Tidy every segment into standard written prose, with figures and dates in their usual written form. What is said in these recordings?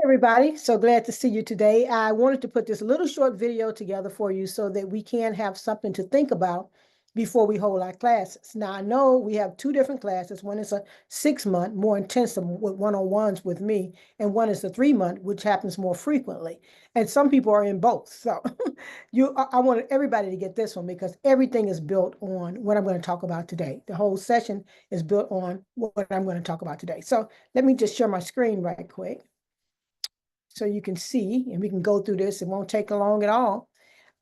Everybody, so glad to see you today. I wanted to put this little short video together for you so that we can have something to think about before we hold our classes. Now, I know we have two different classes. One is a 6-month, more intensive with one-on-ones with me, and one is a 3-month, which happens more frequently. And some people are in both. So I wanted everybody to get this one because everything is built on what I'm going to talk about today. The whole session is built on what I'm going to talk about today. So let me just share my screen right quick, so you can see, and we can go through this. It won't take long at all.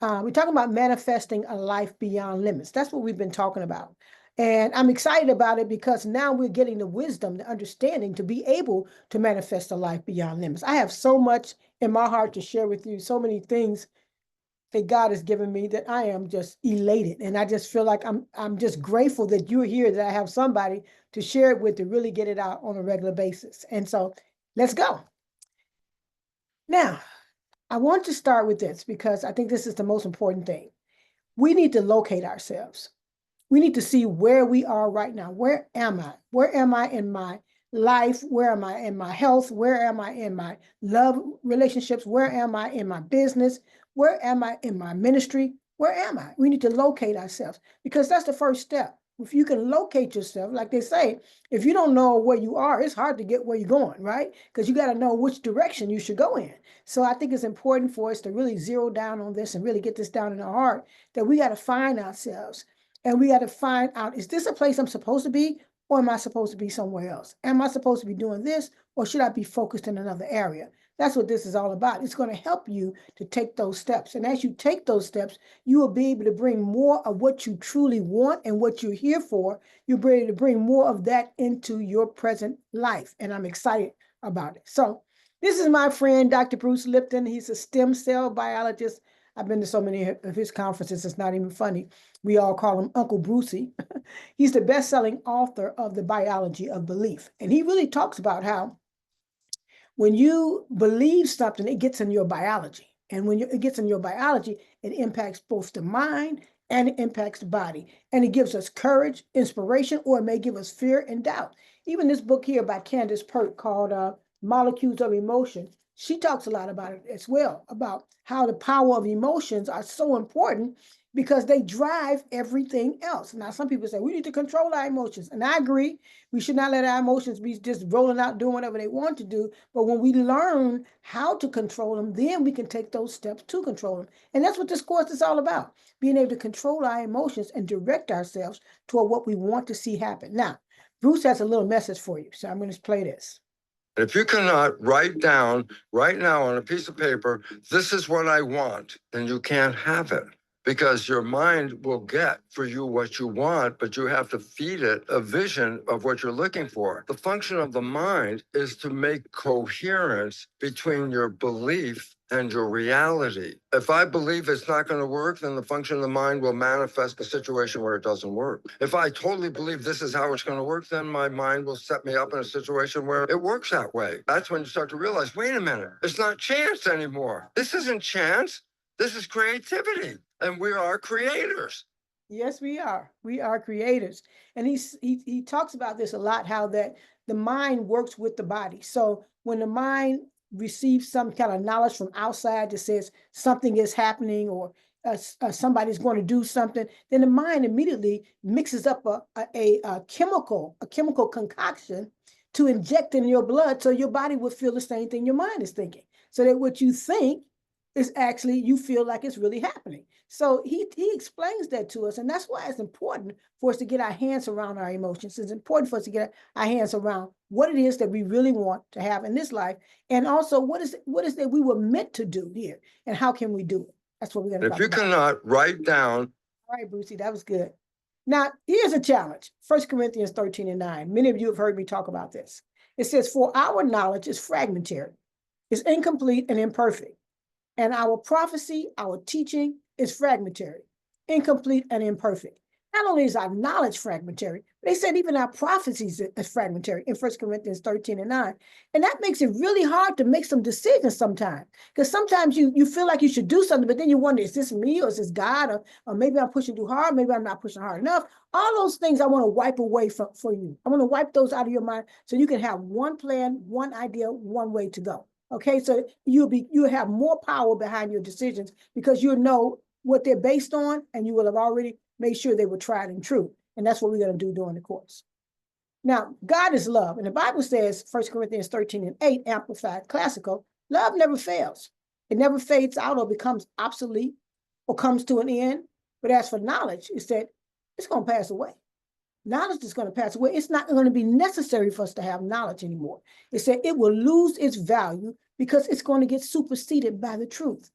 We're talking about manifesting a life beyond limits. That's what we've been talking about. And I'm excited about it because now we're getting the wisdom, the understanding to be able to manifest a life beyond limits. I have so much in my heart to share with you, so many things that God has given me that I am just elated. And I just feel like I'm just grateful that you're here, that I have somebody to share it with, to really get it out on a regular basis. And so let's go. Now, I want to start with this because I think this is the most important thing. We need to locate ourselves. We need to see where we are right now. Where am I? Where am I in my life? Where am I in my health? Where am I in my love relationships? Where am I in my business? Where am I in my ministry? Where am I? We need to locate ourselves because that's the first step. If you can locate yourself, like they say, if you don't know where you are, it's hard to get where you're going, right? Because you got to know which direction you should go in. So I think it's important for us to really zero down on this and really get this down in our heart, that we got to find ourselves and we got to find out, is this a place I'm supposed to be, or am I supposed to be somewhere else? Am I supposed to be doing this, or should I be focused in another area? That's what this is all about. It's going to help you to take those steps. And as you take those steps, you will be able to bring more of what you truly want and what you're here for. You'll be able to bring more of that into your present life. And I'm excited about it. So this is my friend, Dr. Bruce Lipton. He's a stem cell biologist. I've been to so many of his conferences, it's not even funny. We all call him Uncle Brucey. He's the best-selling author of The Biology of Belief. And he really talks about how when you believe something, it gets in your biology. And when it gets in your biology, it impacts both the mind and it impacts the body. And it gives us courage, inspiration, or it may give us fear and doubt. Even this book here by Candace Pert called Molecules of Emotion, she talks a lot about it as well, about how the power of emotions are so important because they drive everything else. Now, some people say we need to control our emotions. And I agree. We should not let our emotions be just rolling out, doing whatever they want to do. But when we learn how to control them, then we can take those steps to control them. And that's what this course is all about, being able to control our emotions and direct ourselves toward what we want to see happen. Now, Bruce has a little message for you. So I'm going to play this. If you cannot write down right now on a piece of paper, this is what I want, then you can't have it. Because your mind will get for you what you want, but you have to feed it a vision of what you're looking for. The function of the mind is to make coherence between your belief and your reality. If I believe it's not going to work, then the function of the mind will manifest a situation where it doesn't work. If I totally believe this is how it's going to work, then my mind will set me up in a situation where it works that way. That's when you start to realize, wait a minute, it's not chance anymore. This isn't chance. This is creativity. And we are creators. Yes, we are. We are creators. And he talks about this a lot, how that the mind works with the body. So when the mind receives some kind of knowledge from outside that says something is happening or somebody's going to do something, then the mind immediately mixes up a chemical concoction to inject in your blood so your body will feel the same thing your mind is thinking. So that what you think is actually, you feel like it's really happening. So he explains that to us. And that's why it's important for us to get our hands around our emotions. It's important for us to get our hands around what it is that we really want to have in this life. And also what is that we were meant to do here and how can we do it? That's what we're going to talk about. If you cannot write down. All right, Brucey, that was good. Now, here's a challenge. 1 Corinthians 13:9. Many of you have heard me talk about this. It says, for our knowledge is fragmentary, it's incomplete and imperfect. And our prophecy, our teaching is fragmentary, incomplete and imperfect. Not only is our knowledge fragmentary, but they said even our prophecies is fragmentary in 1 Corinthians 13:9. And that makes it really hard to make some decisions sometimes. Because sometimes you feel like you should do something, but then you wonder, is this me or is this God? Or maybe I'm pushing too hard, maybe I'm not pushing hard enough. All those things I want to wipe away for you. I want to wipe those out of your mind so you can have one plan, one idea, one way to go. Okay, so you'll have more power behind your decisions because you'll know what they're based on, and you will have already made sure they were tried and true. And that's what we're going to do during the course. Now, God is love, and the Bible says, 1 Corinthians 13:8, Amplified Classical, love never fails. It never fades out or becomes obsolete or comes to an end. But as for knowledge, it said it's going to pass away. Knowledge is going to pass away. It's not going to be necessary for us to have knowledge anymore. It said it will lose its value because it's going to get superseded by the truth.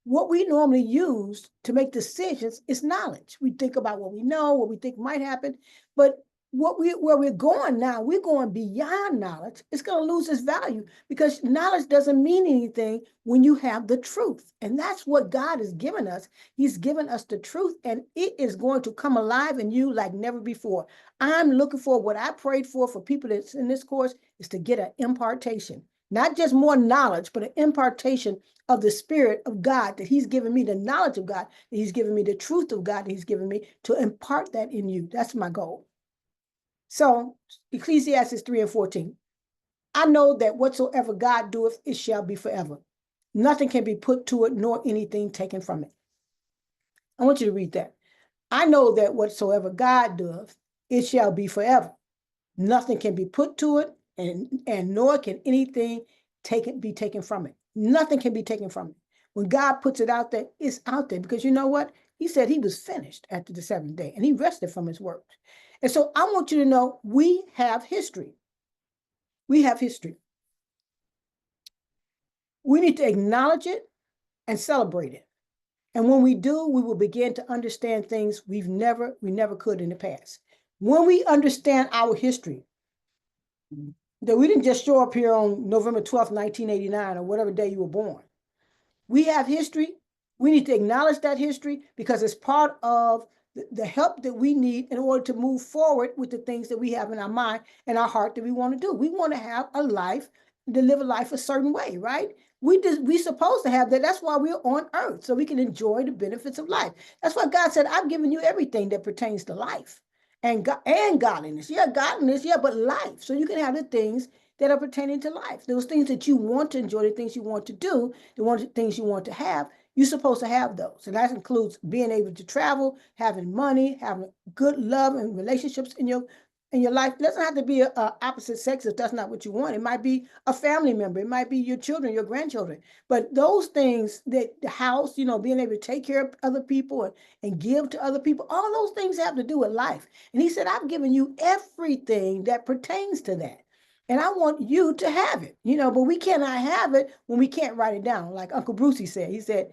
What we normally use to make decisions is knowledge. We think about what we know, what we think might happen, but where we're going now, we're going beyond knowledge. It's going to lose its value because knowledge doesn't mean anything when you have the truth. And that's what God has given us. He's given us the truth, and it is going to come alive in you like never before. I'm looking for what I prayed for people that's in this course is to get an impartation, not just more knowledge, but an impartation of the Spirit of God, that He's given me, the knowledge of God, that He's given me, the truth of God that He's given me, to impart that in you. That's my goal. So Ecclesiastes 3:14, I know that whatsoever God doeth, it shall be forever. Nothing can be put to it, nor anything taken from it. I want you to read that. I know that whatsoever God doeth, it shall be forever. Nothing can be put to it, and nor can anything be taken from it. Nothing can be taken from it. When God puts it out there, it's out there, because you know what? He said He was finished after the seventh day, and He rested from His works. And so I want you to know we have history. We have history. We need to acknowledge it and celebrate it. And when we do, we will begin to understand things we never could in the past. When we understand our history, that we didn't just show up here on November 12th, 1989, or whatever day you were born. We have history. We need to acknowledge that history because it's part of the help that we need in order to move forward with the things that we have in our mind and our heart that we want to do. We want to have a life, to live a life a certain way, right? We're supposed to have that. That's why we're on earth, so we can enjoy the benefits of life. That's why God said, I've given you everything that pertains to life and godliness. Yeah, godliness, yeah, but life. So you can have the things that are pertaining to life. Those things that you want to enjoy, the things you want to do, things you want to have, you're supposed to have those. And that includes being able to travel, having money, having good love and relationships in your life. It doesn't have to be a opposite sex if that's not what you want. It might be a family member. It might be your children, your grandchildren. But those things, that the house, being able to take care of other people and give to other people, all those things have to do with life. And He said, I've given you everything that pertains to that. And I want you to have it, but we cannot have it when we can't write it down. Like Uncle Brucey said, he said,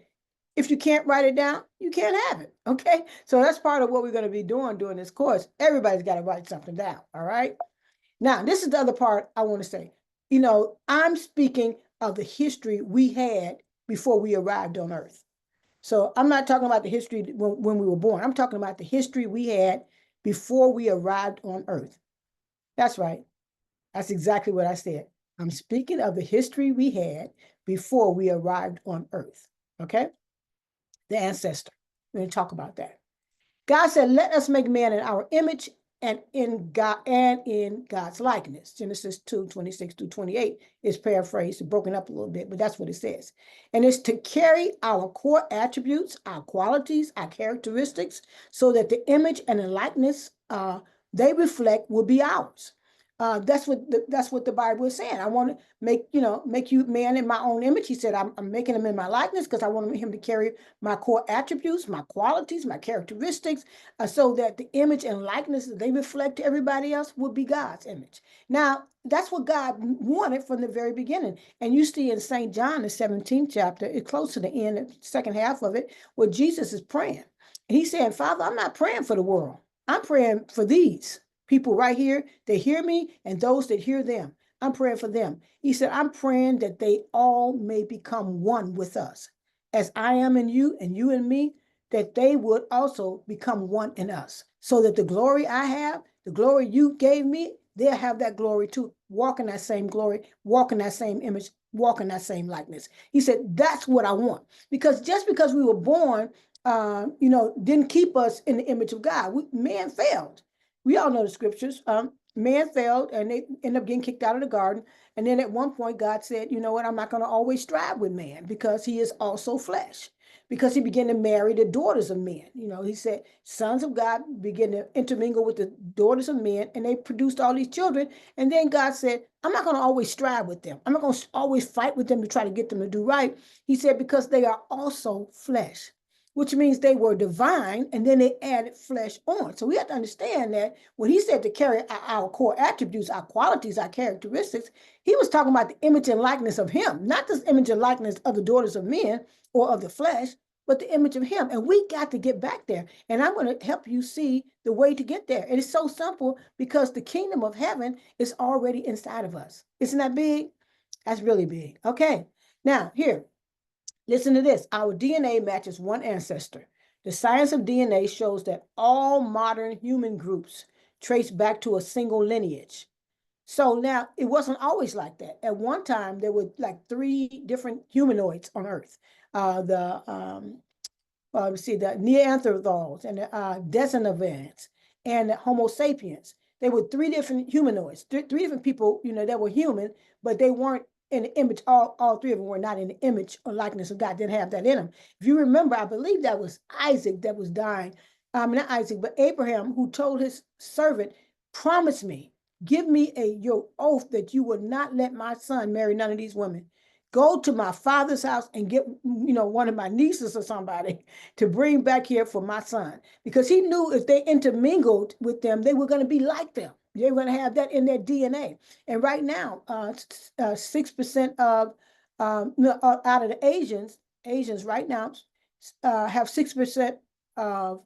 if you can't write it down, you can't have it, okay? So that's part of what we're going to be doing during this course. Everybody's got to write something down, all right? Now, this is the other part I want to say. I'm speaking of the history we had before we arrived on earth. So I'm not talking about the history when we were born. I'm talking about the history we had before we arrived on earth. That's right. That's exactly what I said. I'm speaking of the history we had before we arrived on earth, okay? The ancestor. We're going to talk about that. God said, let us make man in our image and in God's likeness. Genesis 2:26-28 is paraphrased, broken up a little bit, but that's what it says. And it's to carry our core attributes, our qualities, our characteristics, so that the image and the likeness they reflect will be ours. That's what the Bible is saying. I want to make you man in my own image. He said, I'm making him in my likeness because I want him to carry my core attributes, my qualities, my characteristics, so that the image and likeness that they reflect to everybody else will be God's image. Now, that's what God wanted from the very beginning. And you see in St. John, the 17th chapter, it's close to the end, the second half of it, where Jesus is praying. And He's saying, Father, I'm not praying for the world. I'm praying for these people right here. They hear me, and those that hear them. I'm praying for them. He said, I'm praying that they all may become one with us. As I am in you and you in me, that they would also become one in us. So that the glory I have, the glory you gave me, they'll have that glory too. Walk in that same glory, walk in that same image, walk in that same likeness. He said, that's what I want. Because just because we were born, didn't keep us in the image of God. Man failed. We all know the scriptures. man failed and they ended up getting kicked out of the garden. And then at one point, God said, you know what, I'm not going to always strive with man because he is also flesh. Because he began to marry the daughters of men. You know, he said, sons of God began to intermingle with the daughters of men, and they produced all these children. And then God said, I'm not going to always strive with them. I'm not going to always fight with them to try to get them to do right. He said, because they are also flesh, which means they were divine, and then they added flesh on. So we have to understand that when he said to carry our core attributes, our qualities, our characteristics, he was talking about the image and likeness of him, not this image and likeness of the daughters of men or of the flesh, but the image of him. And we got to get back there. And I'm going to help you see the way to get there. And it's so simple because the kingdom of heaven is already inside of us. Isn't that big? That's really big. Okay. Now, here, listen to this. Our DNA matches one ancestor. The science of DNA shows that all modern human groups trace back to a single lineage. So now it wasn't always like that. At one time, there were like 3 different humanoids on Earth. The Neanderthals and the Denisovans and the Homo sapiens. They were 3 different humanoids, 3 different people, you know, that were human, but they weren't in the image. All 3 of them were not in the image or likeness of God. Didn't have that in them. If you remember, I believe that was Isaac that was dying. Not Isaac, but Abraham, who told his servant, "Promise me, give me your oath that you will not let my son marry none of these women. Go to my father's house and get, you know, one of my nieces or somebody to bring back here for my son." Because he knew if they intermingled with them, they were going to be like them. They were going to have that in their DNA. And right now, 6% of out of the Asians right now have 6% of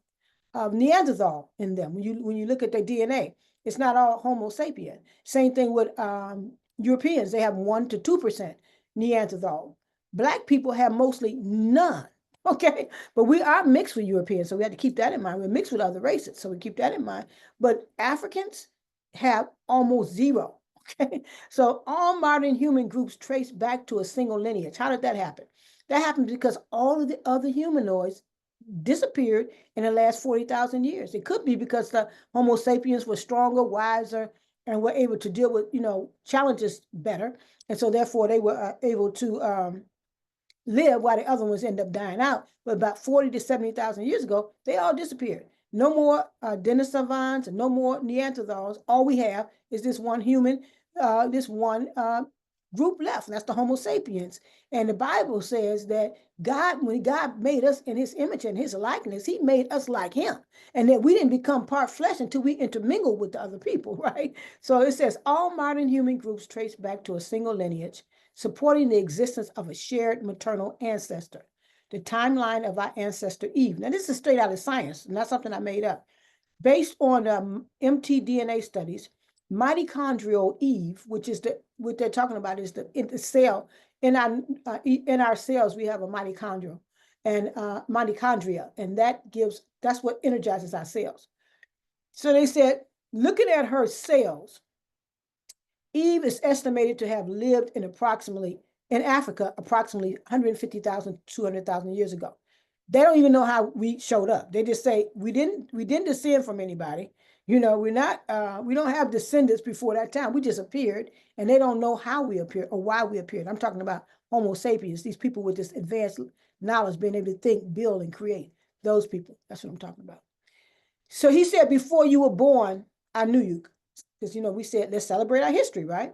Neanderthal in them. When you look at their DNA, it's not all Homo sapien. Same thing with Europeans; they have 1 to 2% Neanderthal. Black people have mostly none. Okay, but we are mixed with Europeans, so we have to keep that in mind. We're mixed with other races, so we keep that in mind. But Africans have almost 0. Okay, so all modern human groups trace back to a single lineage. How did that happen? That happened because all of the other humanoids disappeared in the last 40,000 years. It could be because the Homo sapiens were stronger, wiser, and were able to deal with, you know, challenges better. And so therefore they were able to live while the other ones end up dying out. But about 40 to 70,000 years ago, they all disappeared. No more Denisovans and no more Neanderthals. All we have is this one human, this one group left, and that's the Homo sapiens. And the Bible says that God, when God made us in his image and his likeness, he made us like him. And that we didn't become part flesh until we intermingled with the other people, right? So it says all modern human groups trace back to a single lineage, supporting the existence of a shared maternal ancestor. The timeline of our ancestor Eve. Now, this is straight out of science, not something I made up. Based on mtDNA studies, mitochondrial Eve, which is what they're talking about, is in the cell. In our cells, we have a mitochondria, and that's what energizes our cells. So they said, looking at her cells, Eve is estimated to have lived in Africa approximately 150,000, 200,000 years ago. They don't even know how we showed up. They just say we didn't descend from anybody. You know, we don't have descendants before that time. We just appeared, and they don't know how we appeared or why we appeared. I'm talking about Homo sapiens, these people with this advanced knowledge, being able to think, build, and create. Those people, that's what I'm talking about. So he said, before you were born, I knew you. Because, you know, we said, let's celebrate our history, right?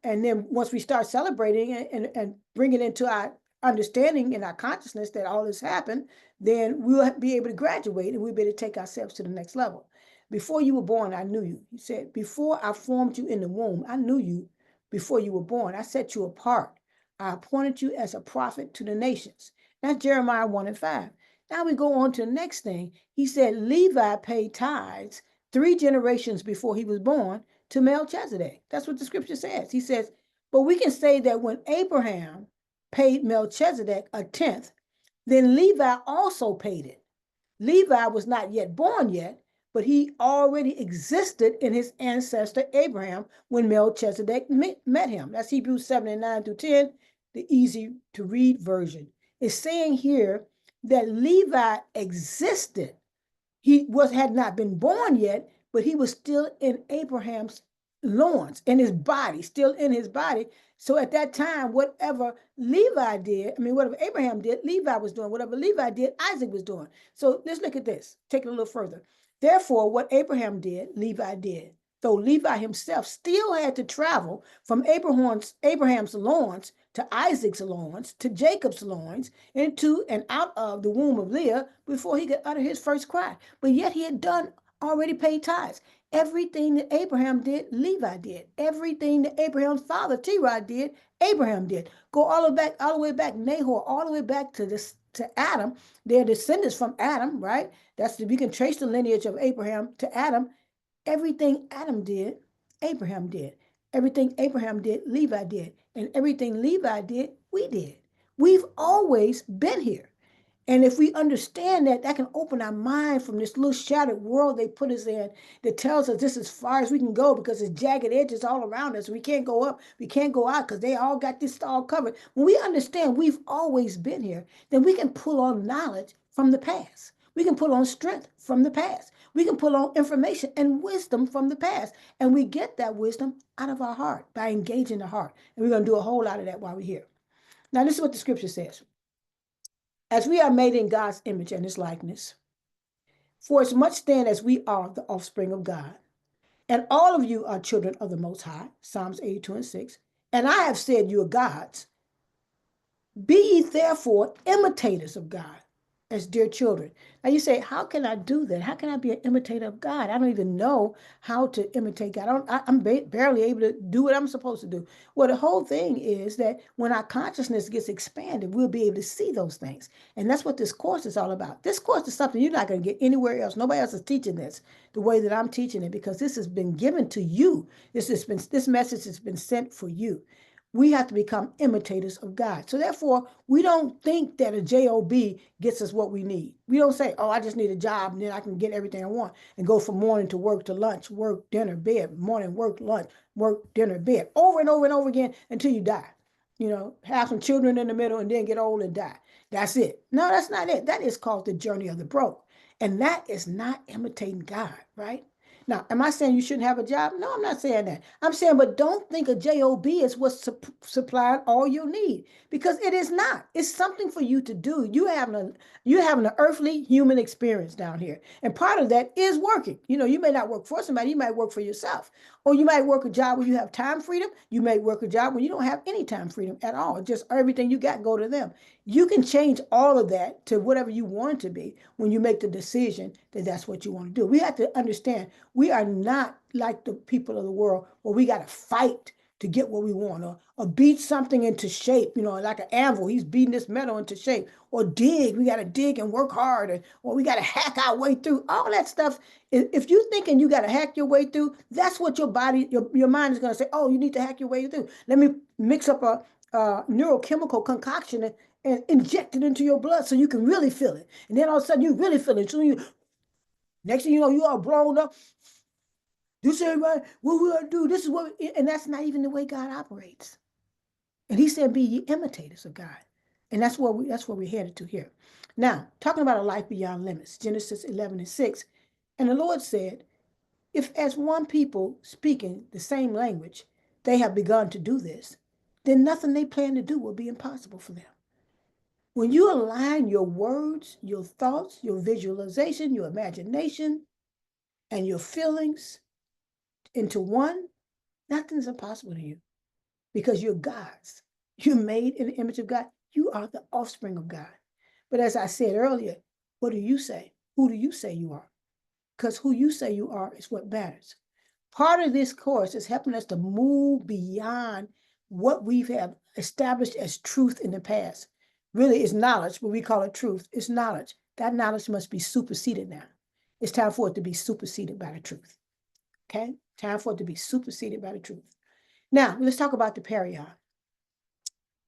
And then once we start celebrating and bring it into our understanding and our consciousness that all this happened, then we'll be able to graduate and we'll be able to take ourselves to the next level. Before you were born, I knew you. He said, before I formed you in the womb, I knew you. Before you were born, I set you apart. I appointed you as a prophet to the nations. That's Jeremiah 1:5. Now we go on to the next thing. He said, Levi paid tithes 3 generations before he was born to Melchizedek. That's what the scripture says. He says, but we can say that when Abraham paid Melchizedek 1/10, then Levi also paid it. Levi was not yet born yet, but he already existed in his ancestor Abraham when Melchizedek met him. That's Hebrews 7:9-10, the easy to read version. It's saying here that Levi existed. He had not been born yet, but he was still in Abraham's loins, in his body, still in his body. So at that time, whatever Levi did, I mean, whatever Abraham did, Levi was doing. Whatever Levi did, Isaac was doing. So let's look at this, take it a little further. Therefore, what Abraham did, Levi did. Though Levi himself still had to travel from Abraham's loins to Isaac's loins to Jacob's loins into and out of the womb of Leah before he could utter his first cry. But yet he had already paid tithes. Everything that Abraham did, Levi did. Everything that Abraham's father Terah did, Abraham did. Go all the way back, Nahor, all the way back to Adam. They're descendants from Adam, right? We can trace the lineage of Abraham to Adam. Everything Adam did, Abraham did. Everything Abraham did, Levi did. And everything Levi did, we did. We've always been here. And if we understand that, that can open our mind from this little shattered world they put us in that tells us this is as far as we can go because there's jagged edges all around us. We can't go up, we can't go out because they all got this all covered. When we understand we've always been here, then we can pull on knowledge from the past. We can pull on strength from the past. We can pull on information and wisdom from the past. And we get that wisdom out of our heart by engaging the heart. And we're going to do a whole lot of that while we're here. Now, this is what the scripture says. As we are made in God's image and his likeness, for as much then as we are the offspring of God, and all of you are children of the Most High, Psalms 82:6, and I have said you are gods, be ye therefore imitators of God as dear children. Now you say, how can I do that? How can I be an imitator of God? I don't even know how to imitate God. I'm barely able to do what I'm supposed to do. Well, the whole thing is that when our consciousness gets expanded, we'll be able to see those things. And that's what this course is all about. This course is something you're not going to get anywhere else. Nobody else is teaching this the way that I'm teaching it because this has been given to you. This message has been sent for you. We have to become imitators of God. So therefore, we don't think that a job gets us what we need. We don't say, oh, I just need a job and then I can get everything I want and go from morning to work to lunch, work, dinner, bed, morning, work, lunch, work, dinner, bed, over and over and over again until you die. You know, have some children in the middle and then get old and die. That's it. No, that's not it. That is called the journey of the broke. And that is not imitating God, right? Now, am I saying you shouldn't have a job? No, I'm not saying that. I'm saying, but don't think a job is what's supplying all your need because it is not. It's something for you to do. You're having an earthly human experience down here. And part of that is working. You know, you may not work for somebody, you might work for yourself. Or you might work a job where you have time freedom. You may work a job where you don't have any time freedom at all. Just everything you got go to them. You can change all of that to whatever you want it to be when you make the decision that that's what you want to do. We have to understand we are not like the people of the world where we got to fight to get what we want or beat something into shape, you know, like an anvil, he's beating this metal into shape, or dig, we got to dig and work hard, or we got to hack our way through all that stuff. If you're thinking you got to hack your way through, that's what your body, your mind is going to say, oh, you need to hack your way through. Let me mix up a neurochemical concoction and inject it into your blood so you can really feel it. And then all of a sudden you really feel it. So next thing you know, you are blown up. This ain't right. What we gonna do? This is what, and that's not even the way God operates. And he said, be ye imitators of God. And that's where we're headed to here. Now, talking about a life beyond limits, Genesis 11:6. And the Lord said, if as one people speaking the same language, they have begun to do this, then nothing they plan to do will be impossible for them. When you align your words, your thoughts, your visualization, your imagination, and your feelings into one, nothing's impossible to you because you're God's. You're made in the image of God. You are the offspring of God. But as I said earlier, what do you say? Who do you say you are? Because who you say you are is what matters. Part of this course is helping us to move beyond what we have established as truth in the past. Really, it's knowledge, but we call it truth. It's knowledge. That knowledge must be superseded now. It's time for it to be superseded by the truth. Okay? Time for it to be superseded by the truth. Now, let's talk about the Perion.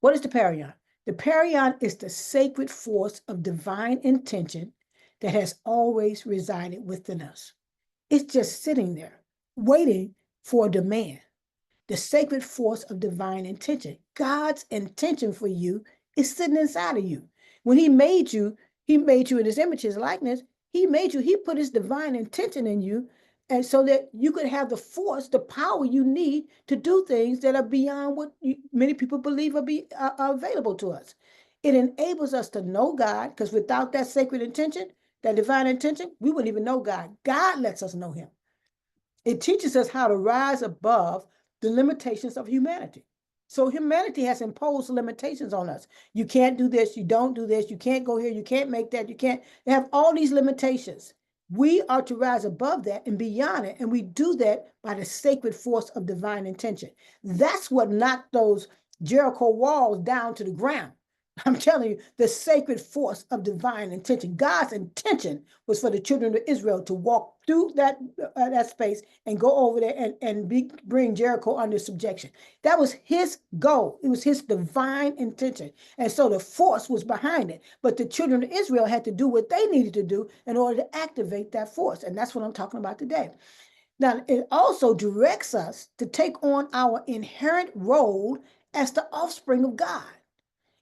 What is the Perion? The Perion is the sacred force of divine intention that has always resided within us. It's just sitting there, waiting for a demand. The sacred force of divine intention. God's intention for you is sitting inside of you. When he made you in his image, his likeness. He made you, he put his divine intention in you And so that you could have the force, the power you need to do things that are beyond what many people believe are available to us. It enables us to know God, because without that sacred intention, that divine intention, we wouldn't even know God. God lets us know him. It teaches us how to rise above the limitations of humanity. So humanity has imposed limitations on us. You can't do this, you don't do this, you can't go here, you can't make that, you can't. They have all these limitations. We are to rise above that and beyond it, and we do that by the sacred force of divine intention. That's what knocked those Jericho walls down to the ground. I'm telling you, the sacred force of divine intention. God's intention was for the children of Israel to walk through that space and go over there and bring Jericho under subjection. That was his goal. It was his divine intention. And so the force was behind it. But the children of Israel had to do what they needed to do in order to activate that force. And that's what I'm talking about today. Now, it also directs us to take on our inherent role as the offspring of God,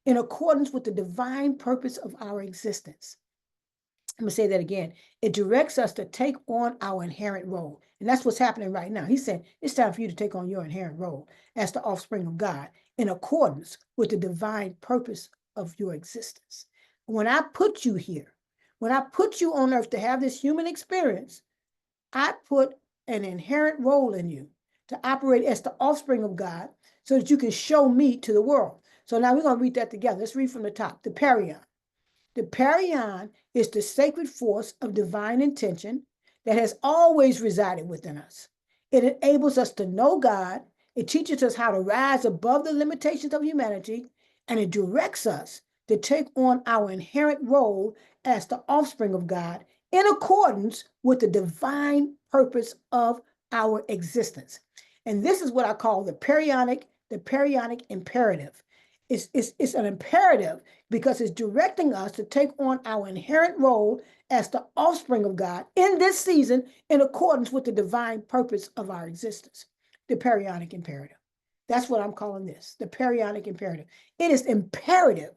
in accordance with the divine purpose of our existence. I'm going to say that again. It directs us to take on our inherent role. And that's what's happening right now. He said, it's time for you to take on your inherent role as the offspring of God in accordance with the divine purpose of your existence. When I put you here, when I put you on earth to have this human experience, I put an inherent role in you to operate as the offspring of God so that you can show me to the world. So now we're going to read that together. Let's read from the top. The Perion. The Perion is the sacred force of divine intention that has always resided within us. It enables us to know God. It teaches us how to rise above the limitations of humanity, and it directs us to take on our inherent role as the offspring of God in accordance with the divine purpose of our existence. And this is what I call the perionic imperative. It's an imperative because it's directing us to take on our inherent role as the offspring of God in this season in accordance with the divine purpose of our existence. The perionic imperative. That's what I'm calling this, the perionic imperative. It is imperative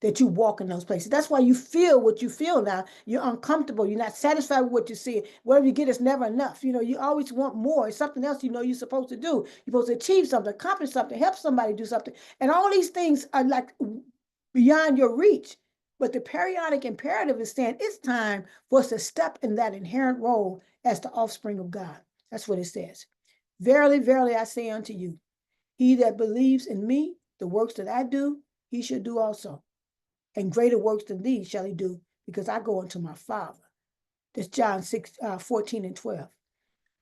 that you walk in those places. That's why you feel what you feel now. You're uncomfortable. You're not satisfied with what you see. Whatever you get is never enough. You know, you always want more. It's something else you know you're supposed to do. You're supposed to achieve something, accomplish something, help somebody do something. And all these things are like beyond your reach. But the periodic imperative is saying it's time for us to step in that inherent role as the offspring of God. That's what it says. Verily, verily, I say unto you, he that believes in me, the works that I do, he should do also. And greater works than these shall he do, because I go unto my Father. That's John 14 and 12.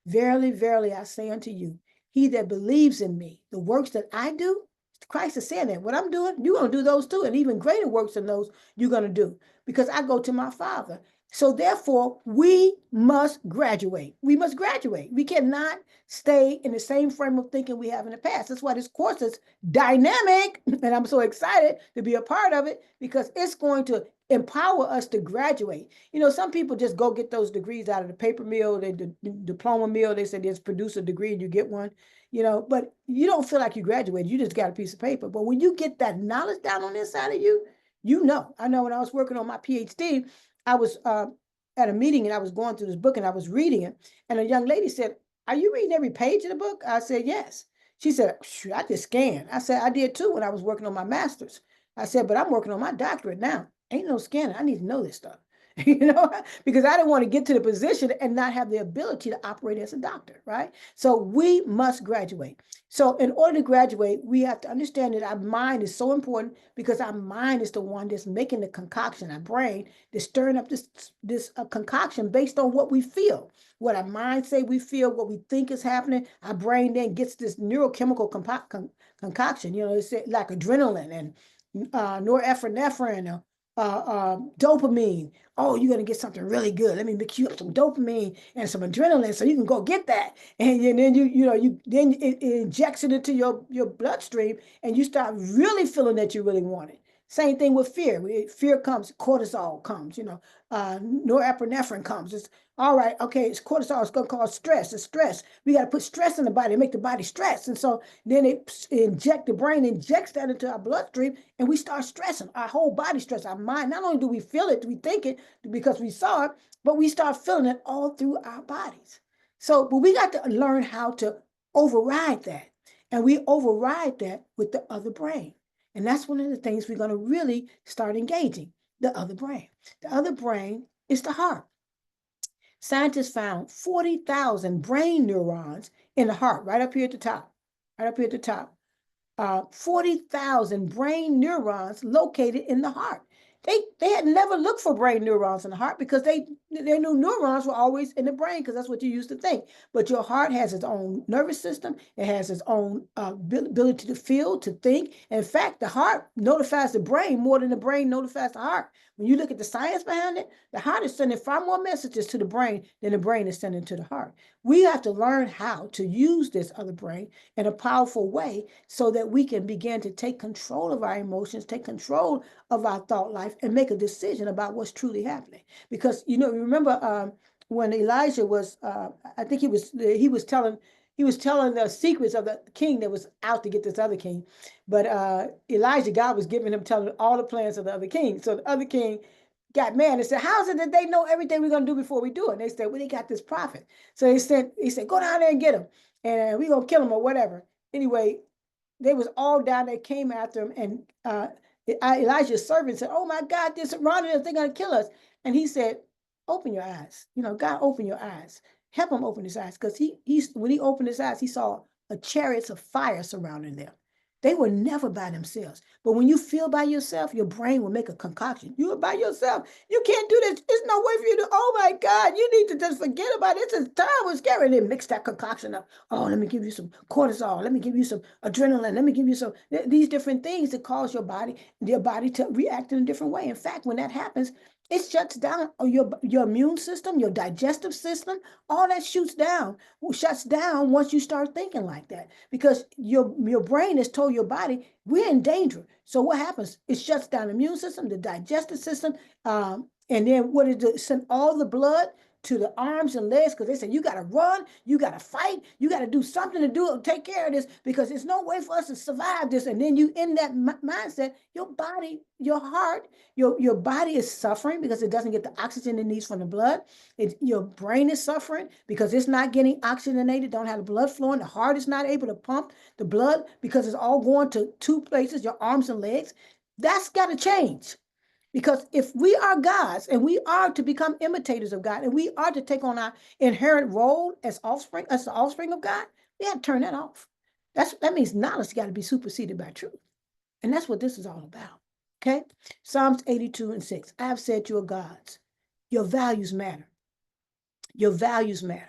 Verily, verily, I say unto you, he that believes in me, the works that I do, Christ is saying that what I'm doing, you're going to do those too. And even greater works than those you're going to do, because I go to my Father. So therefore, we must graduate. We must graduate. We cannot stay in the same frame of thinking we have in the past. That's why this course is dynamic. And I'm so excited to be a part of it, because it's going to empower us to graduate. You know, some people just go get those degrees out of the paper mill, the diploma mill. They say just produce a degree and you get one, you know, but you don't feel like you graduated. You just got a piece of paper. But when you get that knowledge down on the inside of you, you know. I know when I was working on my PhD, I was at a meeting and I was going through this book and I was reading it. And a young lady said, "Are you reading every page of the book?" I said, "Yes." She said, "I just scanned." I said, "I did too when I was working on my master's." I said, "But I'm working on my doctorate now. Ain't no scanning. I need to know this stuff." You know, because I didn't want to get to the position and not have the ability to operate as a doctor, right? So we must graduate. So in order to graduate, we have to understand that our mind is so important, because our mind is the one that's making the concoction, our brain, that's stirring up this concoction based on what we feel. What our mind say we feel, what we think is happening, our brain then gets this neurochemical concoction, you know, it's like adrenaline and norepinephrine, dopamine. Oh, you're gonna get something really good. Let me mix you up some dopamine and some adrenaline so you can go get that. And then it injects it into your bloodstream, and you start really feeling that you really want it. Same thing with fear. Fear comes, cortisol comes, you know, norepinephrine comes. It's all right, okay, it's cortisol, it's gonna cause stress. It's stress. We got to put stress in the body, make the body stress. And so then the brain injects that into our bloodstream, and we start stressing. Our whole body stress, our mind. Not only do we feel it, we think it because we saw it, but we start feeling it all through our bodies. So, but we got to learn how to override that. And we override that with the other brain. And that's one of the things we're going to really start engaging, the other brain. The other brain is the heart. Scientists found 40,000 brain neurons in the heart, right up here at the top, right up here at the top. 40,000 brain neurons located in the heart. They had never looked for brain neurons in the heart because they knew neurons were always in the brain because that's what you used to think. But your heart has its own nervous system. It has its own ability to feel, to think. And in fact, the heart notifies the brain more than the brain notifies the heart. When you look at the science behind it, the heart is sending far more messages to the brain than the brain is sending to the heart. We have to learn how to use this other brain in a powerful way so that we can begin to take control of our emotions, take control of our thought life, and make a decision about what's truly happening. Because, remember when Elijah was, I think he was telling the secrets of the king that was out to get this other king. But Elijah, God was telling him all the plans of the other king. So the other king got mad and said, how is it that they know everything we're going to do before we do it? And they said, well, they got this prophet. So he said, go down there and get him. And we're going to kill him or whatever. Anyway, they was all down there, came after him. And Elijah's servant said, oh my God, they're surrounding us. They're going to kill us. And he said, open your eyes. God, open your eyes. Help him open his eyes. Because when he opened his eyes, he saw a chariots of fire surrounding them. They were never by themselves. But when you feel by yourself, your brain will make a concoction. You are by yourself. You can't do this. There's no way for you to, oh my God, you need to just forget about it. It's terrible, scary. And then mix that concoction up. Oh, let me give you some cortisol. Let me give you some adrenaline. Let me give you some, these different things that cause your body to react in a different way. In fact, when that happens, it shuts down your immune system, your digestive system, all that shuts down once you start thinking like that. Because your brain has told your body, we're in danger. So what happens? It shuts down the immune system, the digestive system, and then what it does, send all the blood to the arms and legs, because they say, you got to run, you got to fight, you got to do something to take care of this, because there's no way for us to survive this. And then you in that mindset, your body, your heart, your body is suffering because it doesn't get the oxygen it needs from the blood. Your brain is suffering because it's not getting oxygenated, don't have the blood flowing. The heart is not able to pump the blood because it's all going to two places, your arms and legs. That's got to change. Because if we are God's and we are to become imitators of God and we are to take on our inherent role as the offspring of God, we have to turn that off. That means knowledge got to be superseded by truth. And that's what this is all about. Okay? Psalms 82:6. I have said you are God's. Your values matter. Your values matter.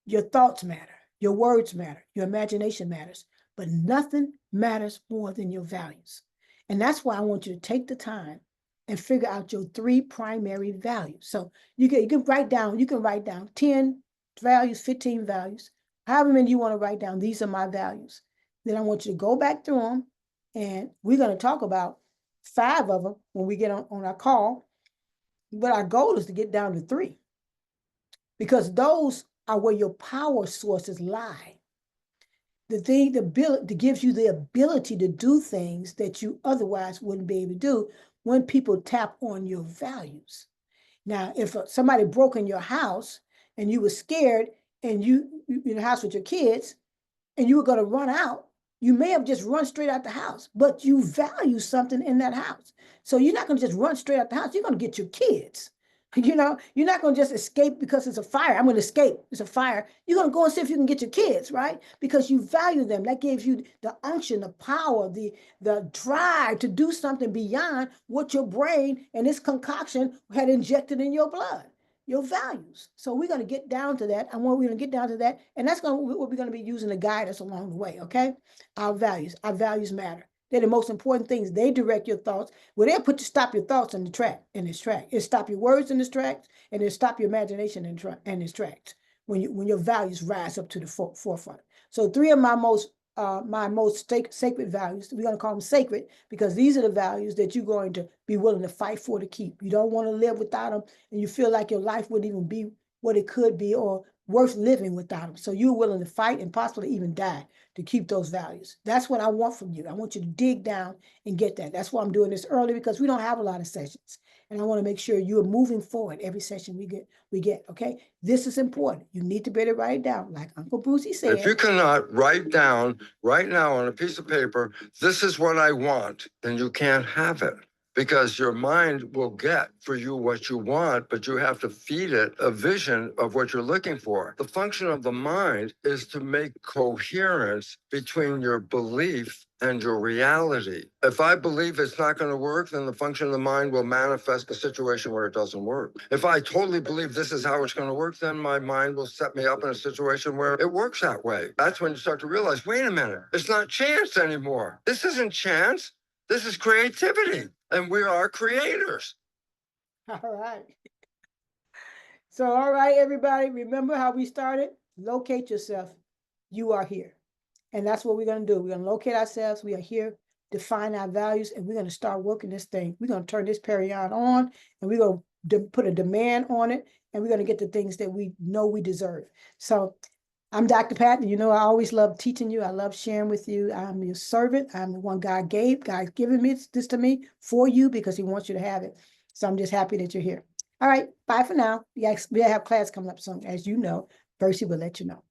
Your thoughts matter. Your words matter. Your imagination matters. But nothing matters more than your values. And that's why I want you to take the time and figure out your 3 primary values. So you can write down 10 values, 15 values, however many you want to write down. These are my values. Then I want you to go back through them, and we're going to talk about 5 of them when we get on our call. But our goal is to get down to 3, because those are where your power sources lie. The thing that gives you the ability to do things that you otherwise wouldn't be able to do when people tap on your values. Now, if somebody broke in your house and you were scared and you in the house with your kids and you were going to run out, you may have just run straight out the house, but you value something in that house. So you're not going to just run straight out the house. You're going to get your kids. You're not going to just escape because it's a fire. I'm going to escape. It's a fire. You're going to go and see if you can get your kids, right? Because you value them. That gives you the unction, the power, the drive to do something beyond what your brain and this concoction had injected in your blood, your values. So we're going to get down to that. We're going to get down to that. And that's what we're going to be using to guide us along the way, okay? Our values matter. They're the most important things. They direct your thoughts. Well, they'll stop your thoughts in this track. It'll stop your words in this track, and it'll stop your imagination in this track when your values rise up to the forefront. So 3 of my most sacred values, we're going to call them sacred, because these are the values that you're going to be willing to fight for to keep. You don't want to live without them, and you feel like your life wouldn't even be what it could be, or worth living without them. So you're willing to fight and possibly even die to keep those values. That's what I want from you. I want you to dig down and get that. That's why I'm doing this early, because we don't have a lot of sessions. And I want to make sure you're moving forward every session we get, okay? This is important. You need to be able to write it down. Like Uncle Brucey said. If you cannot write down right now on a piece of paper, this is what I want, then you can't have it. Because your mind will get for you what you want, but you have to feed it a vision of what you're looking for. The function of the mind is to make coherence between your belief and your reality. If I believe it's not going to work, then the function of the mind will manifest a situation where it doesn't work. If I totally believe this is how it's going to work, then my mind will set me up in a situation where it works that way. That's when you start to realize, wait a minute, it's not chance anymore. This isn't chance. This is creativity. And we are creators. All right. So, all right, everybody, remember how we started? Locate yourself. You are here. And that's what we're going to do. We're going to locate ourselves. We are here, define our values, and we're going to start working this thing. We're going to turn this Perion on, and we're going to put a demand on it, and we're going to get the things that we know we deserve. So I'm Dr. Patton. You know, I always love teaching you. I love sharing with you. I'm your servant. I'm the one God gave. God's given me this to me for you because he wants you to have it. So I'm just happy that you're here. All right. Bye for now. We have class coming up soon. As you know, Percy will let you know.